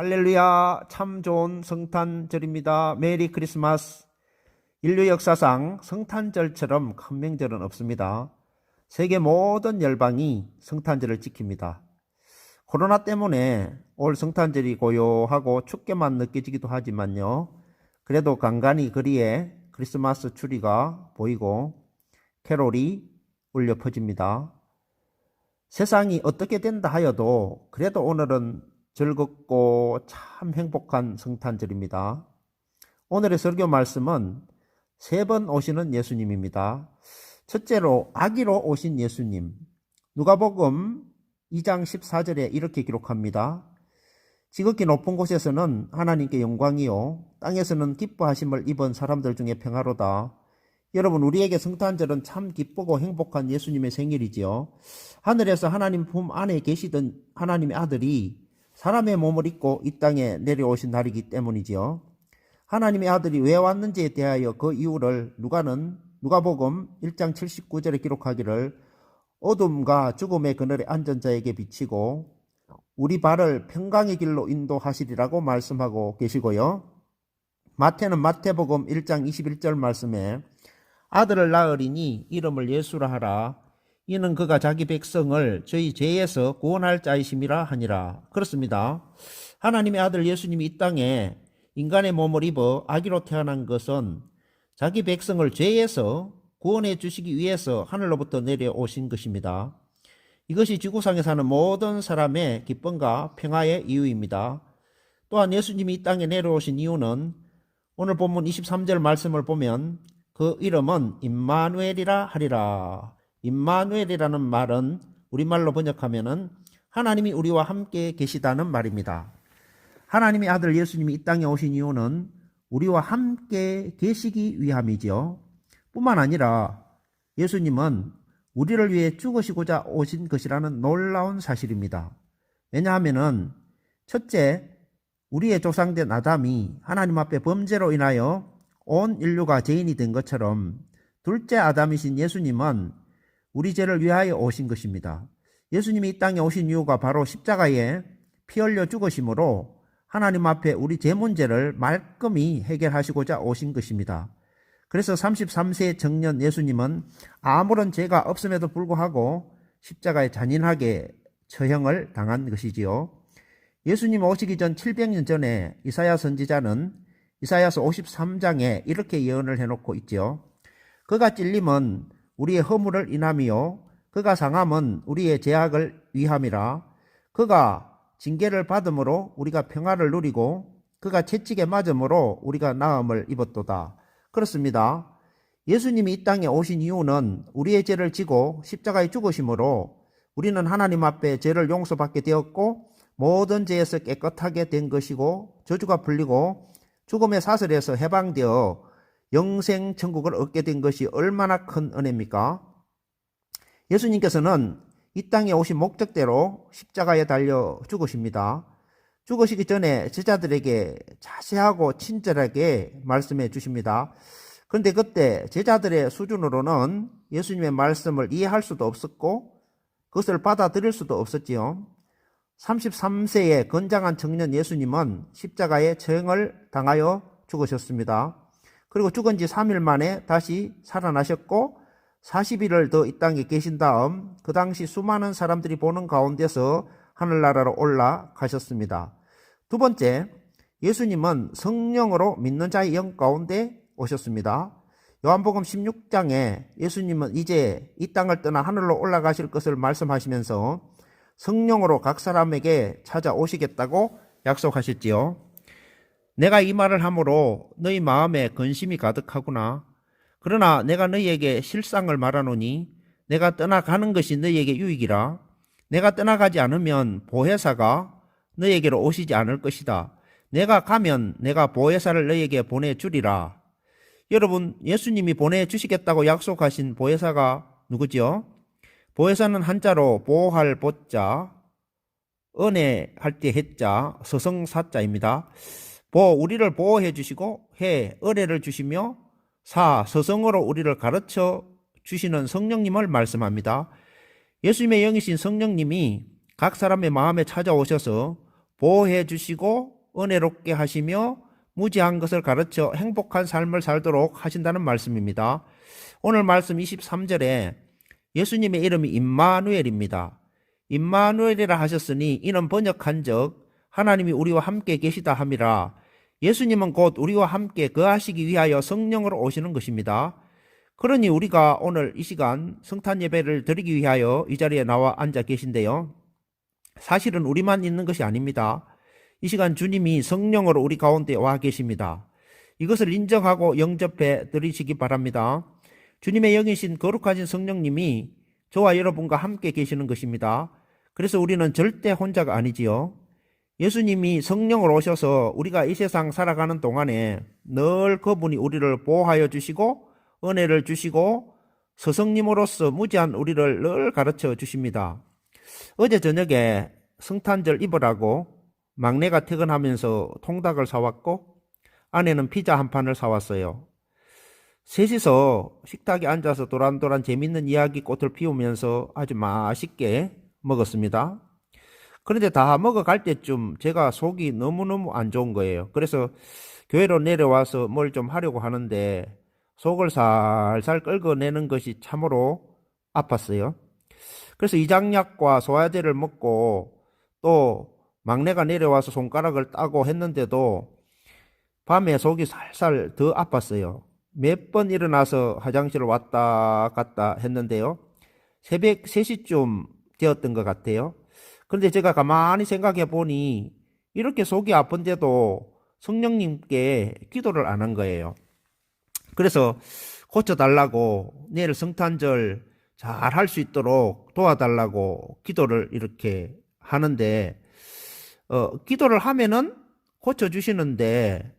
할렐루야, 참 좋은 성탄절입니다. 메리 크리스마스. 인류 역사상 성탄절처럼 큰 명절은 없습니다. 세계 모든 열방이 성탄절을 지킵니다. 코로나 때문에 올 성탄절이 고요하고 춥게만 느껴지기도 하지만요. 그래도 간간히 거리에 크리스마스 추리가 보이고 캐롤이 울려 퍼집니다. 세상이 어떻게 된다 하여도 그래도 오늘은 즐겁고 참 행복한 성탄절입니다. 오늘의 설교 말씀은 3번 오시는 예수님입니다. 첫째로 아기로 오신 예수님. 누가복음 2장 14절에 이렇게 기록합니다. 지극히 높은 곳에서는 하나님께 영광이요 땅에서는 기뻐하심을 입은 사람들 중에 평화로다. 여러분, 우리에게 성탄절은 참 기쁘고 행복한 예수님의 생일이지요. 하늘에서 하나님 품 안에 계시던 하나님의 아들이 사람의 몸을 입고 이 땅에 내려오신 날이기 때문이지요. 하나님의 아들이 왜 왔는지에 대하여 그 이유를 누가복음 1장 79절에 기록하기를 어둠과 죽음의 그늘에 앉은 자에게 비치고 우리 발을 평강의 길로 인도하시리라고 말씀하고 계시고요. 마태는 마태복음 1장 21절 말씀에 아들을 낳으리니 이름을 예수라 하라. 이는 그가 자기 백성을 저희 죄에서 구원할 자이심이라 하니라. 그렇습니다. 하나님의 아들 예수님이 이 땅에 인간의 몸을 입어 아기로 태어난 것은 자기 백성을 죄에서 구원해 주시기 위해서 하늘로부터 내려오신 것입니다. 이것이 지구상에 사는 모든 사람의 기쁨과 평화의 이유입니다. 또한 예수님이 이 땅에 내려오신 이유는 오늘 본문 23절 말씀을 보면 그 이름은 임마누엘이라 하리라. 임마누엘이라는 말은 우리말로 번역하면은 하나님이 우리와 함께 계시다는 말입니다. 하나님의 아들 예수님이 이 땅에 오신 이유는 우리와 함께 계시기 위함이죠. 뿐만 아니라 예수님은 우리를 위해 죽으시고자 오신 것이라는 놀라운 사실입니다. 왜냐하면은 첫째, 우리의 조상된 아담이 하나님 앞에 범죄로 인하여 온 인류가 죄인이 된 것처럼 둘째 아담이신 예수님은 우리 죄를 위하여 오신 것입니다. 예수님이 이 땅에 오신 이유가 바로 십자가에 피 흘려 죽으심으로 하나님 앞에 우리 죄 문제를 말끔히 해결하시고자 오신 것입니다. 그래서 33세 청년 예수님은 아무런 죄가 없음에도 불구하고 십자가에 잔인하게 처형을 당한 것이지요. 예수님 오시기 전 700년 전에 이사야 선지자는 이사야서 53장에 이렇게 예언을 해놓고 있지요. 그가 찔림은 우리의 허물을 인함이요 그가 상함은 우리의 죄악을 위함이라. 그가 징계를 받음으로 우리가 평화를 누리고 그가 채찍에 맞음으로 우리가 나음을 입었도다. 그렇습니다. 예수님이 이 땅에 오신 이유는 우리의 죄를 지고 십자가에 죽으심으로 우리는 하나님 앞에 죄를 용서받게 되었고 모든 죄에서 깨끗하게 된 것이고 저주가 풀리고 죽음의 사슬에서 해방되어 영생 천국을 얻게 된 것이 얼마나 큰 은혜입니까? 예수님께서는 이 땅에 오신 목적대로 십자가에 달려 죽으십니다. 죽으시기 전에 제자들에게 자세하고 친절하게 말씀해 주십니다. 그런데 그때 제자들의 수준으로는 예수님의 말씀을 이해할 수도 없었고 그것을 받아들일 수도 없었지요. 33세의 건장한 청년 예수님은 십자가에 처형을 당하여 죽으셨습니다. 그리고 죽은 지 3일 만에 다시 살아나셨고 40일을 더 이 땅에 계신 다음 그 당시 수많은 사람들이 보는 가운데서 하늘나라로 올라가셨습니다. 두 번째, 예수님은 성령으로 믿는 자의 영 가운데 오셨습니다. 요한복음 16장에 예수님은 이제 이 땅을 떠나 하늘로 올라가실 것을 말씀하시면서 성령으로 각 사람에게 찾아오시겠다고 약속하셨지요. 내가 이 말을 함으로 너희 마음에 근심이 가득하구나. 그러나 내가 너희에게 실상을 말하노니 내가 떠나가는 것이 너희에게 유익이라. 내가 떠나가지 않으면 보혜사가 너희에게로 오시지 않을 것이다. 내가 가면 내가 보혜사를 너희에게 보내주리라. 여러분, 예수님이 보내주시겠다고 약속하신 보혜사가 누구죠? 보혜사는 한자로 보호할 보자, 은혜할 때 해자, 서성사자입니다. 우리를 보호해 주시고 은혜를 주시며 서성으로 우리를 가르쳐 주시는 성령님을 말씀합니다. 예수님의 영이신 성령님이 각 사람의 마음에 찾아오셔서 보호해 주시고 은혜롭게 하시며 무지한 것을 가르쳐 행복한 삶을 살도록 하신다는 말씀입니다. 오늘 말씀 23절에 예수님의 이름이 임마누엘입니다. 임마누엘이라 하셨으니 이는 번역한즉 하나님이 우리와 함께 계시다 함이라. 예수님은 곧 우리와 함께 거하시기 위하여 성령으로 오시는 것입니다. 그러니 우리가 오늘 이 시간 성탄 예배를 드리기 위하여 이 자리에 나와 앉아 계신데요. 사실은 우리만 있는 것이 아닙니다. 이 시간 주님이 성령으로 우리 가운데 와 계십니다. 이것을 인정하고 영접해 드리시기 바랍니다. 주님의 영이신 거룩하신 성령님이 저와 여러분과 함께 계시는 것입니다. 그래서 우리는 절대 혼자가 아니지요. 예수님이 성령으로 오셔서 우리가 이 세상 살아가는 동안에 늘 그분이 우리를 보호하여 주시고 은혜를 주시고 스승님으로서 무지한 우리를 늘 가르쳐 주십니다. 어제 저녁에 성탄절 입으라고 막내가 퇴근하면서 통닭을 사왔고 아내는 피자 한 판을 사왔어요. 셋이서 식탁에 앉아서 도란도란 재밌는 이야기꽃을 피우면서 아주 맛있게 먹었습니다. 그런데 다 먹어갈 때쯤 제가 속이 너무너무 안 좋은 거예요. 그래서 교회로 내려와서 뭘 좀 하려고 하는데 속을 살살 긁어내는 것이 참으로 아팠어요. 그래서 이장약과 소화제를 먹고 또 막내가 내려와서 손가락을 따고 했는데도 밤에 속이 살살 더 아팠어요. 몇 번 일어나서 화장실을 왔다 갔다 했는데요. 새벽 3시쯤 되었던 것 같아요. 그런데 제가 가만히 생각해 보니 이렇게 속이 아픈데도 성령님께 기도를 안 한 거예요. 그래서 고쳐달라고 내일 성탄절 잘 할 수 있도록 도와달라고 기도를 이렇게 하는데 기도를 하면은 고쳐주시는데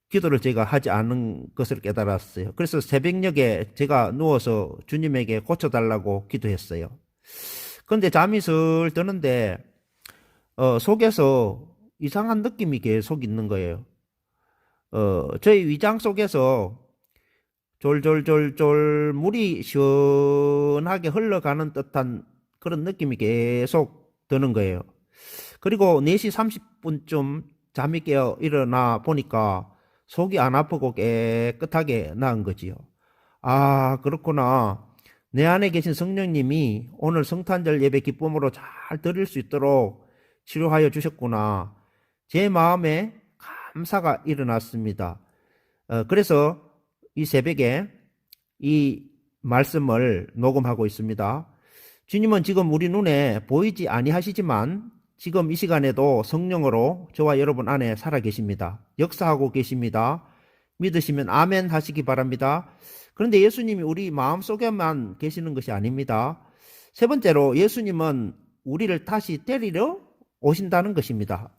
기도를 제가 하지 않은 것을 깨달았어요. 그래서 새벽녘에 제가 누워서 주님에게 고쳐달라고 기도했어요. 그런데 잠이 슬 드는데 속에서 이상한 느낌이 계속 있는 거예요. 저희 위장 속에서 졸졸졸졸 물이 시원하게 흘러가는 듯한 그런 느낌이 계속 드는 거예요. 그리고 4시 30분쯤 잠이 깨어 일어나 보니까 속이 안 아프고 깨끗하게 나은 거지요. 아, 그렇구나. 내 안에 계신 성령님이 오늘 성탄절 예배 기쁨으로 잘 드릴 수 있도록 치료하여 주셨구나. 제 마음에 감사가 일어났습니다. 그래서 이 새벽에 이 말씀을 녹음하고 있습니다. 주님은 지금 우리 눈에 보이지 아니하시지만 지금 이 시간에도 성령으로 저와 여러분 안에 살아 계십니다. 역사하고 계십니다. 믿으시면 아멘 하시기 바랍니다. 그런데 예수님이 우리 마음속에만 계시는 것이 아닙니다. 세 번째로 예수님은 우리를 다시 데리러 오신다는 것입니다.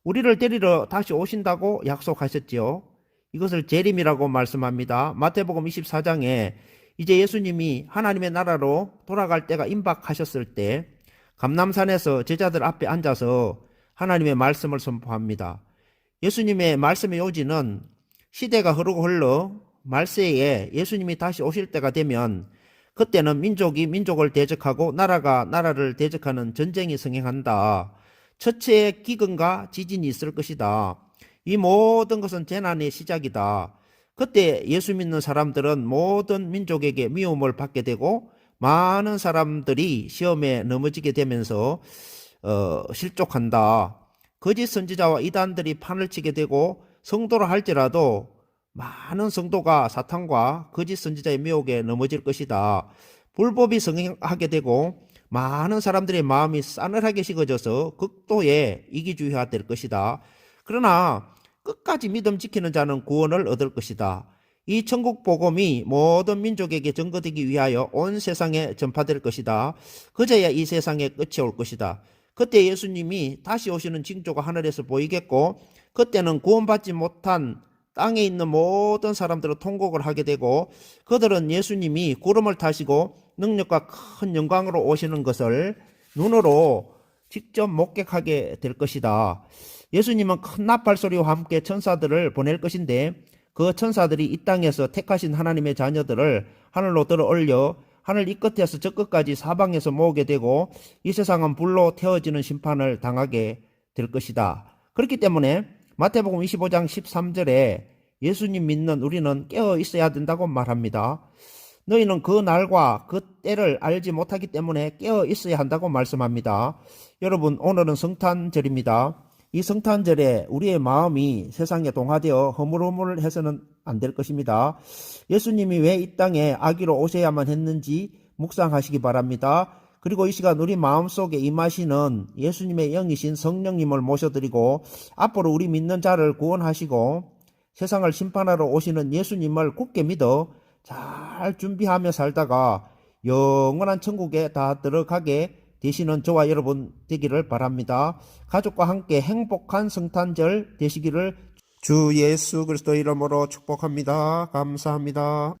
우리를 데리러 다시 오신다고 약속하셨지요. 이것을 재림이라고 말씀합니다. 마태복음 24장에 이제 예수님이 하나님의 나라로 돌아갈 때가 임박하셨을 때 감람산에서 제자들 앞에 앉아서 하나님의 말씀을 선포합니다. 예수님의 말씀의 요지는 시대가 흐르고 흘러 말세에 예수님이 다시 오실 때가 되면 그때는 민족이 민족을 대적하고 나라가 나라를 대적하는 전쟁이 성행한다. 첫째의 기근과 지진이 있을 것이다. 이 모든 것은 재난의 시작이다. 그때 예수 믿는 사람들은 모든 민족에게 미움을 받게 되고 많은 사람들이 시험에 넘어지게 되면서 실족한다. 거짓 선지자와 이단들이 판을 치게 되고 성도라 할지라도 많은 성도가 사탄과 거짓 선지자의 미혹에 넘어질 것이다. 불법이 성행하게 되고 많은 사람들의 마음이 싸늘하게 식어져서 극도의 이기주의가 될 것이다. 그러나 끝까지 믿음 지키는 자는 구원을 얻을 것이다. 이 천국 복음이 모든 민족에게 전거되기 위하여 온 세상에 전파될 것이다. 그제야 이 세상의 끝이 올 것이다. 그때 예수님이 다시 오시는 징조가 하늘에서 보이겠고 그때는 구원받지 못한 땅에 있는 모든 사람들은 통곡을 하게 되고 그들은 예수님이 구름을 타시고 능력과 큰 영광으로 오시는 것을 눈으로 직접 목격하게 될 것이다. 예수님은 큰 나팔 소리와 함께 천사들을 보낼 것인데 그 천사들이 이 땅에서 택하신 하나님의 자녀들을 하늘로 들어 올려 하늘 이 끝에서 저 끝까지 사방에서 모으게 되고 이 세상은 불로 태워지는 심판을 당하게 될 것이다. 그렇기 때문에 마태복음 25장 13절에 예수님 믿는 우리는 깨어 있어야 된다고 말합니다. 너희는 그 날과 그 때를 알지 못하기 때문에 깨어 있어야 한다고 말씀합니다. 여러분, 오늘은 성탄절입니다. 이 성탄절에 우리의 마음이 세상에 동화되어 허물허물해서는 안 될 것입니다. 예수님이 왜 이 땅에 아기로 오셔야만 했는지 묵상하시기 바랍니다. 그리고 이 시간 우리 마음속에 임하시는 예수님의 영이신 성령님을 모셔드리고 앞으로 우리 믿는 자를 구원하시고 세상을 심판하러 오시는 예수님을 굳게 믿어 잘 준비하며 살다가 영원한 천국에 다 들어가게 되시는 저와 여러분 되기를 바랍니다. 가족과 함께 행복한 성탄절 되시기를 주 예수 그리스도 이름으로 축복합니다. 감사합니다.